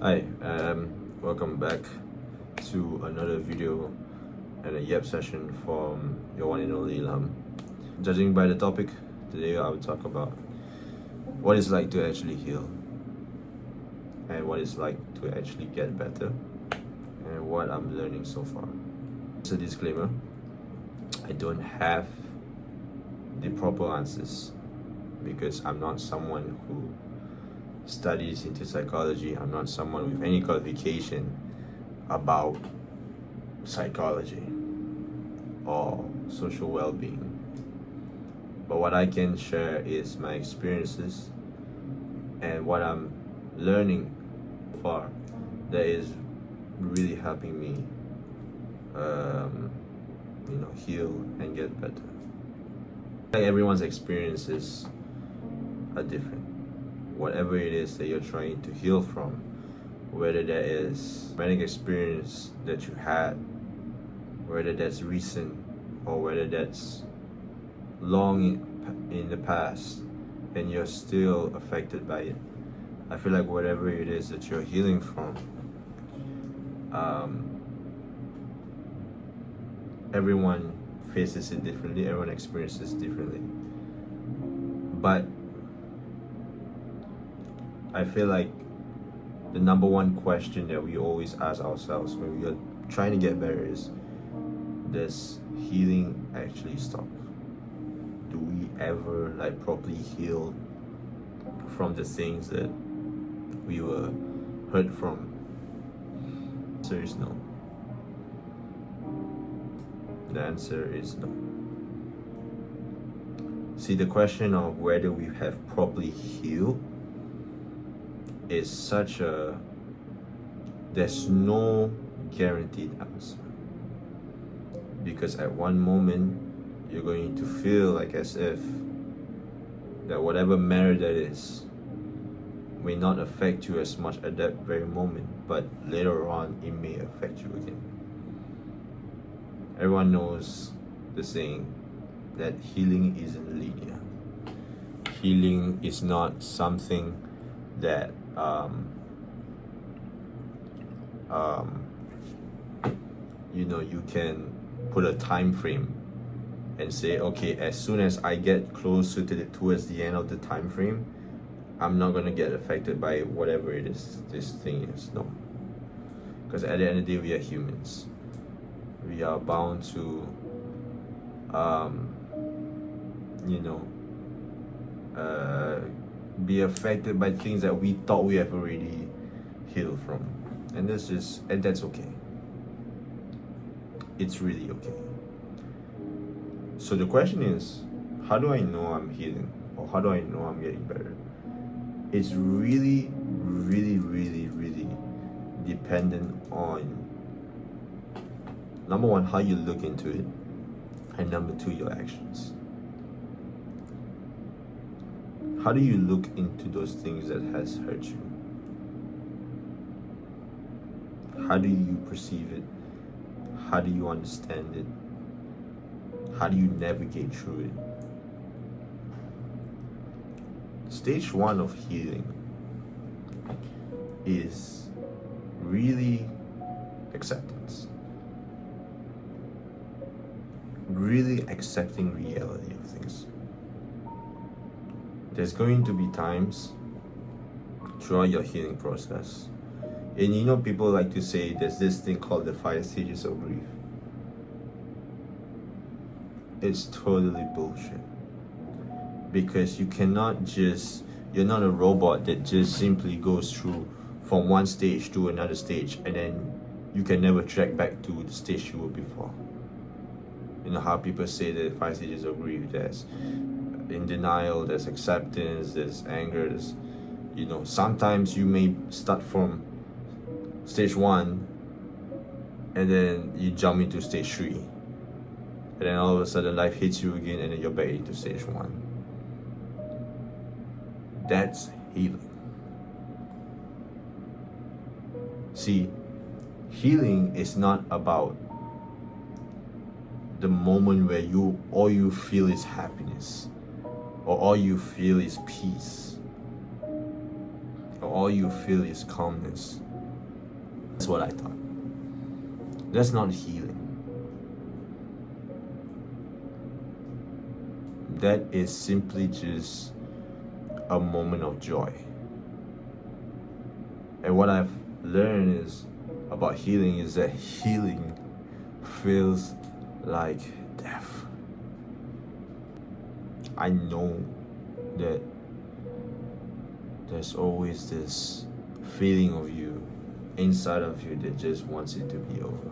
Hi, welcome back to another video and a YEP session from your one and only Ilham. Judging by the topic, today I will talk about what it's like to actually heal and what it's like to actually get better and what I'm learning so far. It's a disclaimer, I don't have the proper answers because I'm not someone who studies into psychology. I'm not someone with any qualification about psychology or social well-being, but what I can share is my experiences and what I'm learning far that is really helping me heal and get better. Like everyone's experiences are different. Whatever it is that you're trying to heal from, whether that is traumatic experience that you had, whether that's recent or whether that's long in the past and you're still affected by it. I feel like whatever it is that you're healing from, everyone faces it differently, everyone experiences it differently. But I feel like the number one question that we always ask ourselves when we are trying to get better is, does healing actually stop? Do we ever properly heal from the things that we were hurt from? The answer is no. The answer is no. See, the question of whether we have properly healed is there's no guaranteed answer, because at one moment you're going to feel like as if that whatever matter that is may not affect you as much at that very moment, but later on it may affect you again. Everyone knows the saying that healing isn't linear. Healing is not something that you can put a time frame and say, okay, as soon as I get closer towards the end of the time frame, I'm not gonna get affected by whatever it is this thing is. No, because at the end of the day, we are humans. We are bound to be affected by things that we thought we have already healed from, and that's okay. It's really okay. So the question is, how do I know I'm healing, or how do I know I'm getting better? It's really, really, really, really dependent on, number one, how you look into it, and number two, your actions. How do you look into those things that has hurt you? How do you perceive it? How do you understand it? How do you navigate through it? Stage one of healing is really acceptance. Really accepting reality of things. There's going to be times throughout your healing process, and people like to say there's this thing called the 5 stages of grief. It's totally bullshit, because you're not a robot that just simply goes through from one stage to another stage and then you can never track back to the stage you were before. You know how people say the 5 stages of grief, there's in denial, there's acceptance, there's anger, there's sometimes you may start from stage 1 and then you jump into stage 3, and then all of a sudden life hits you again and then you're back into stage 1. That's healing. See, healing is not about the moment where all you feel is happiness, or all you feel is peace, or all you feel is calmness. That's what I thought. That's not healing. That is simply just a moment of joy. And what I've learned is about healing is that healing feels like death. I know that there's always this feeling of you inside of you that just wants it to be over.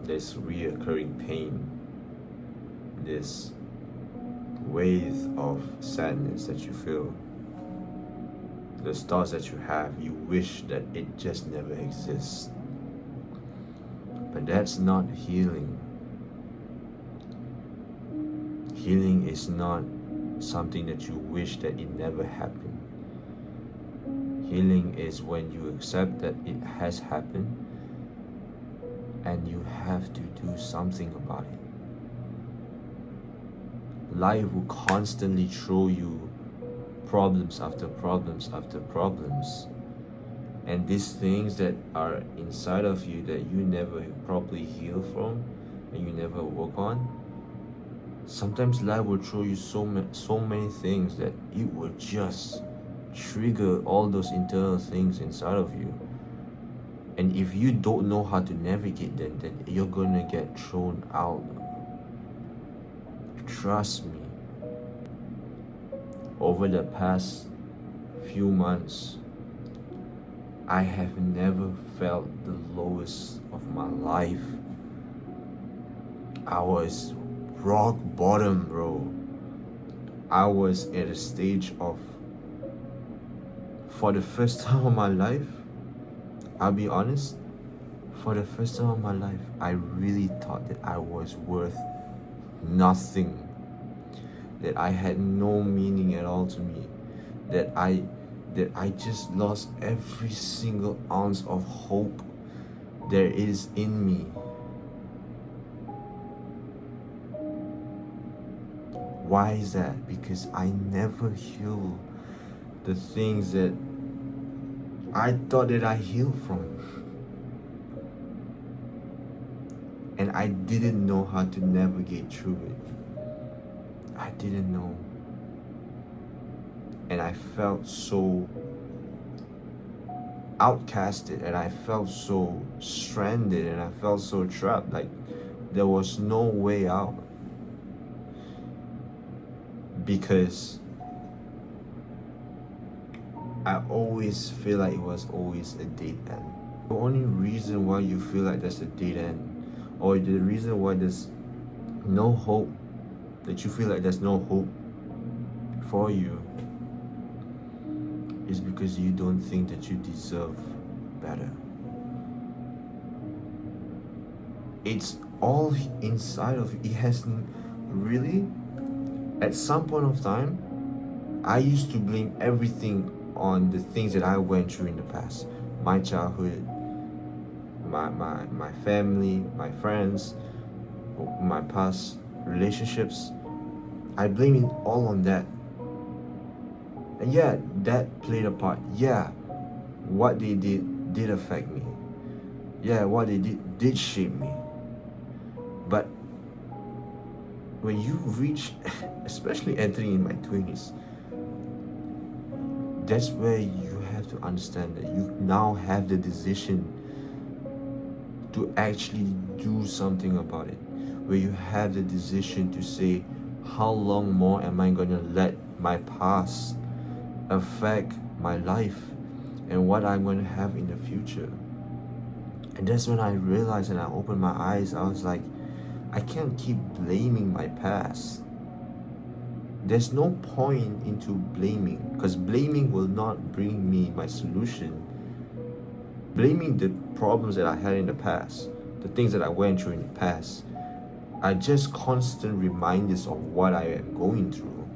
This reoccurring pain, this wave of sadness that you feel, the thoughts that you have, you wish that it just never exists. But that's not healing. Healing is not something that you wish that it never happened. Healing is when you accept that it has happened and you have to do something about it. Life will constantly throw you problems after problems after problems. And these things that are inside of you that you never properly heal from and you never work on, sometimes life will throw you so many things that it will just trigger all those internal things inside of you. And if you don't know how to navigate them, then you're gonna get thrown out. Trust me. Over the past few months, I have never felt the lowest of my life. I was rock bottom, bro. I was at a stage of, for the first time of my life, I'll be honest, for the first time of my life, I really thought that I was worth nothing, that I had no meaning at all to me, that I just lost every single ounce of hope there is in me. Why is that? Because I never healed the things that I thought that I healed from. And I didn't know how to navigate through it. I didn't know. And I felt so outcasted, and I felt so stranded, and I felt so trapped, like there was no way out. Because I always feel like it was always a dead end. The only reason why you feel like there's a dead end, or the reason why there's no hope, that you feel like there's no hope for you, is because you don't think that you deserve better. It's all inside of you. It hasn't really, at some point of time, I used to blame everything on the things that I went through in the past. My childhood, my family, my friends, my past relationships. I blame it all on that. And yeah, that played a part. Yeah, what they did affect me. Yeah, what they did shape me. But when you reach, especially entering in my 20s, that's where you have to understand that you now have the decision to actually do something about it. Where you have the decision to say, how long more am I going to let my past affect my life and what I'm going to have in the future? And that's when I realized, and I opened my eyes, I was like, I can't keep blaming my past. There's no point into blaming, because blaming will not bring me my solution. Blaming the problems that I had in the past, the things that I went through in the past, are just constant reminders of what I am going through.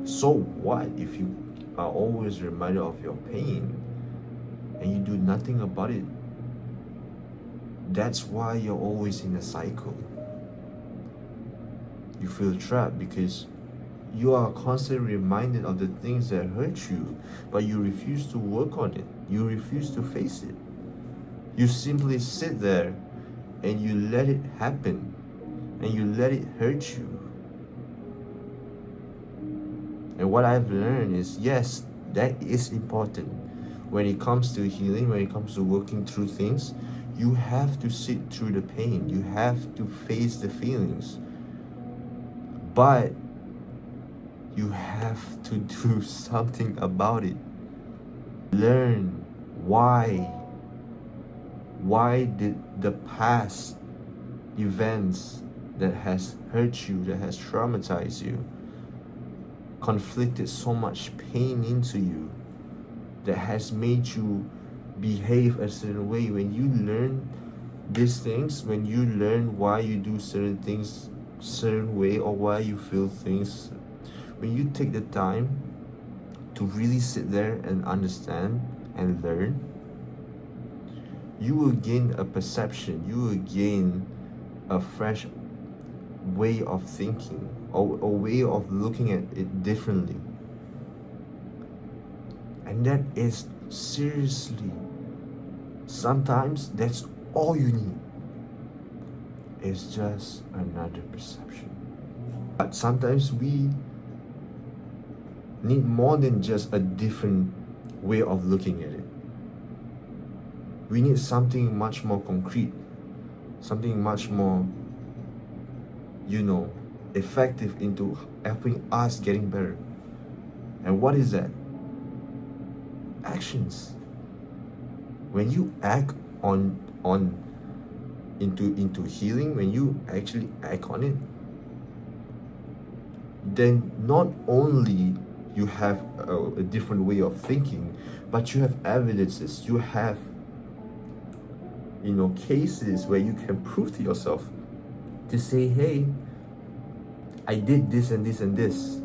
So what if you are always reminded of your pain and you do nothing about it? That's why you're always in a cycle. You feel trapped because you are constantly reminded of the things that hurt you, but you refuse to work on it. You refuse to face it. You simply sit there and you let it happen, and you let it hurt you. And what I've learned is, yes, that is important. When it comes to healing, when it comes to working through things, you have to sit through the pain. You have to face the feelings. But you have to do something about it. Learn why. Why did the past events that has hurt you, that has traumatized you, conflicted so much pain into you, that has made you behave a certain way? When you learn these things, when you learn why you do certain things certain way, or why you feel things, when you take the time to really sit there and understand and learn, you will gain a perception, you will gain a fresh way of thinking, or a way of looking at it differently. And that is seriously, sometimes that's all you need. It's just another perception. But sometimes we need more than just a different way of looking at it. We need something much more concrete, something much more, effective into helping us getting better. And what is that? Actions. When you act into healing, when you actually act on it, then not only you have a different way of thinking, but you have evidences, you have cases where you can prove to yourself, to say, hey, I did this and this and this.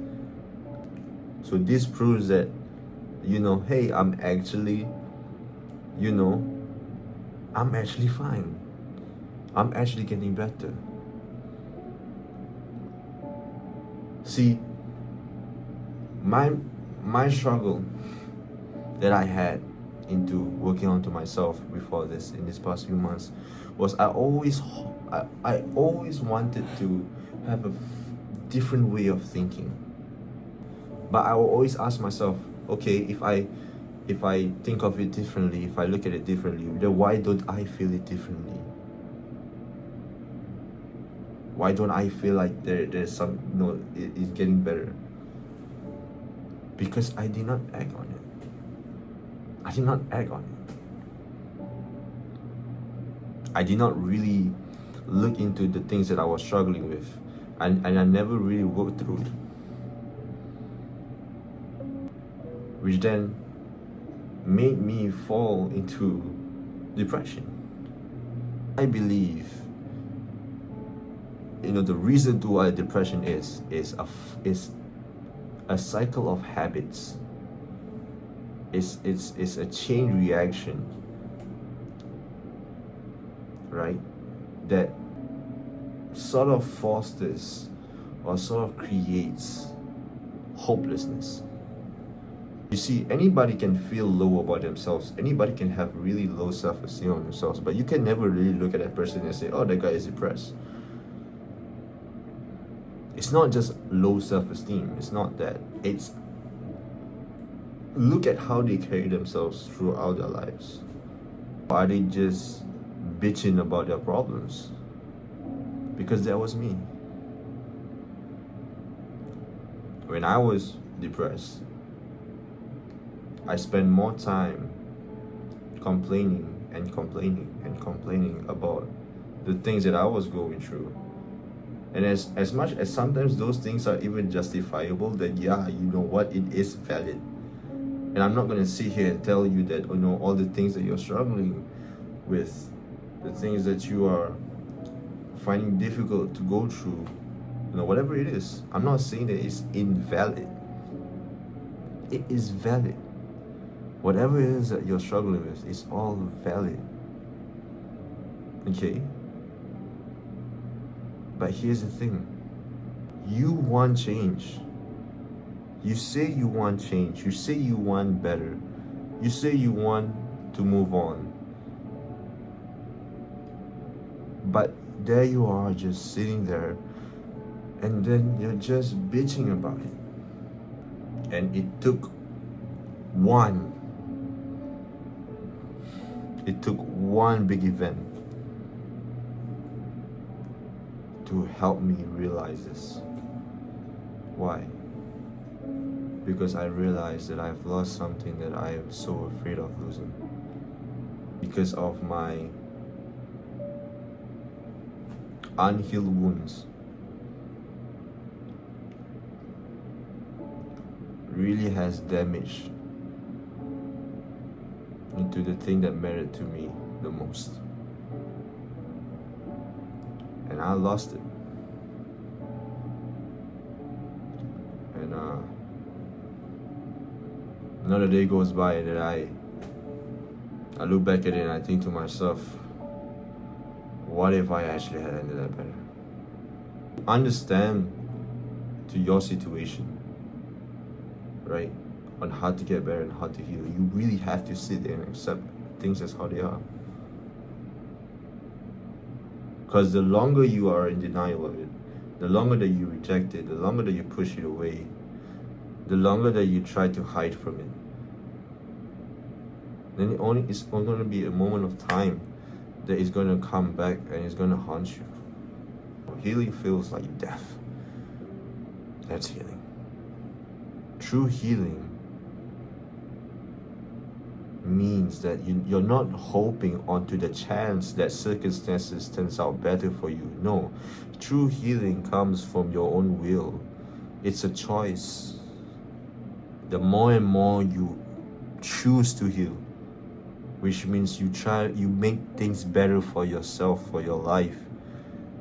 So this proves that, hey, I'm actually fine. I'm actually getting better. See, my struggle that I had into working onto myself before this, in these past few months, was I always wanted to have a different way of thinking. But I will always ask myself, okay, if I think of it differently, if I look at it differently, then why don't I feel it differently? Why don't I feel like there's some, it's getting better? Because I did not act on it. I did not act on it. I did not really look into the things that I was struggling with, and I never really worked through it. Which then made me fall into depression. I believe, the reason to why depression is a cycle of habits. It's a chain reaction, right? That sort of fosters or sort of creates hopelessness. You see, anybody can feel low about themselves. Anybody can have really low self-esteem on themselves, but you can never really look at that person and say, oh, that guy is depressed. It's not just low self-esteem. It's not that. It's, look at how they carry themselves throughout their lives. Are they just bitching about their problems? Because that was me. When I was depressed, I spent more time complaining about the things that I was going through. And as much as sometimes those things are even justifiable, that yeah, you know what, it is valid. And I'm not going to sit here and tell you that, all the things that you're struggling with, the things that you are finding difficult to go through, whatever it is, I'm not saying that it's invalid. It is valid. Whatever it is that you're struggling with, it's all valid. Okay? But here's the thing. You want change. You say you want change. You say you want better. You say you want to move on. But there you are, just sitting there, and then you're just bitching about it. And one it took one big event to help me realize this. Why? Because I realized that I've lost something that I am so afraid of losing. Because of my unhealed wounds really has damaged into the thing that mattered to me the most. And I lost it. And another day goes by and then I look back at it and I think to myself, what if I actually had ended up better? Understand to your situation, right? On how to get better and how to heal. You really have to sit there and accept things as how they are. Because the longer you are in denial of it, the longer that you reject it, the longer that you push it away, the longer that you try to hide from it, then it's only going to be a moment of time that it's going to come back and it's going to haunt you. Healing feels like death. That's healing. True healing means that you're not hoping onto the chance that circumstances turns out better for you. No, true healing comes from your own will. It's a choice. The more and more you choose to heal, which means you make things better for yourself, for your life,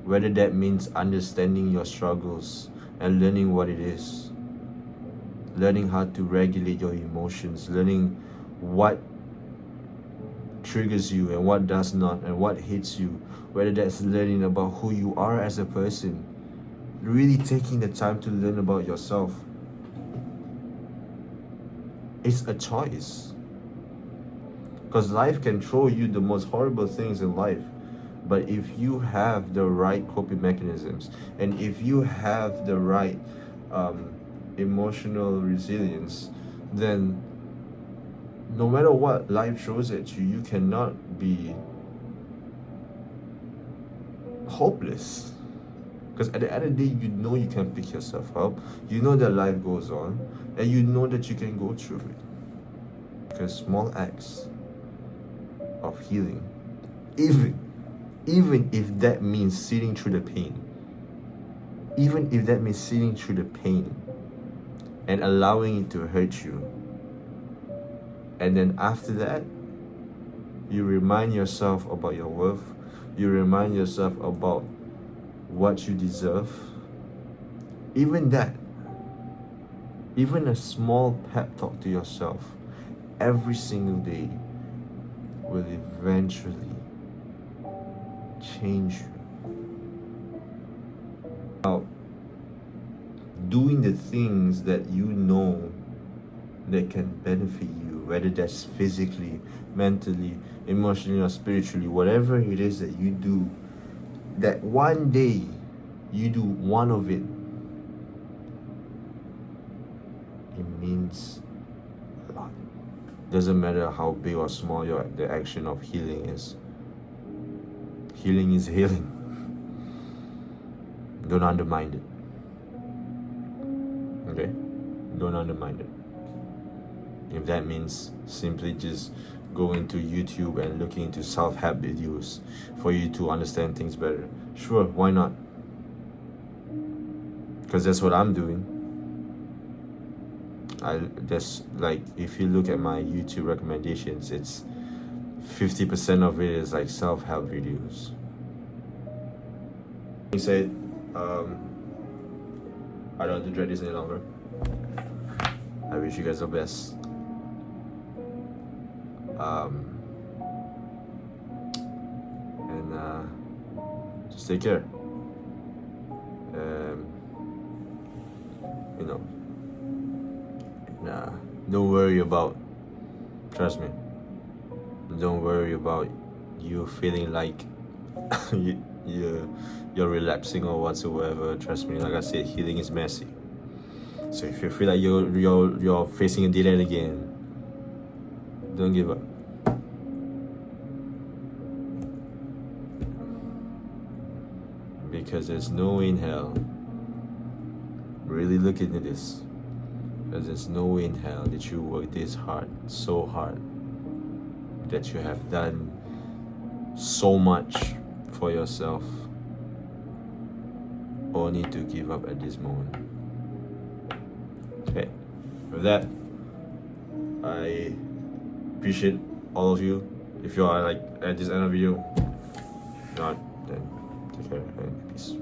whether that means understanding your struggles and learning what it is, learning how to regulate your emotions, learning what triggers you and what does not, and what hits you, whether that's learning about who you are as a person, really taking the time to learn about yourself. It's a choice. Because life can throw you the most horrible things in life. But if you have the right coping mechanisms, and if you have the right emotional resilience, then no matter what life throws at you, you cannot be hopeless. Because at the end of the day, you know you can pick yourself up, you know that life goes on, and you know that you can go through it. Because small acts of healing, even if that means sitting through the pain, and allowing it to hurt you, and then after that, you remind yourself about your worth, you remind yourself about what you deserve. Even that, even a small pep talk to yourself every single day will eventually change you. Now, doing the things that you know that can benefit you, whether that's physically, mentally, emotionally, or spiritually, whatever it is that you do, that one day you do one of it, it means a lot. Doesn't matter how big or small the action of healing is. Healing is healing. Don't undermine it. Okay? Don't undermine it. If that means simply just going to YouTube and looking into self-help videos for you to understand things better, sure, why not? Because that's what I'm doing. If you look at my YouTube recommendations, it's 50% of it is like self-help videos. He said, I don't have to dread this any longer. I wish you guys the best. Just take care. Don't worry about, trust me, don't worry about you feeling like you're relapsing or whatsoever. Trust me, like I said, healing is messy. So if you feel like you're facing a dead end again, don't give up. Because there's no way in hell. Really look into this. Because there's no way in hell that you work this hard, so hard, that you have done so much for yourself, only to give up at this moment. Okay, with that, I appreciate all of you. If you are like at this end of the video, not, then take care and peace.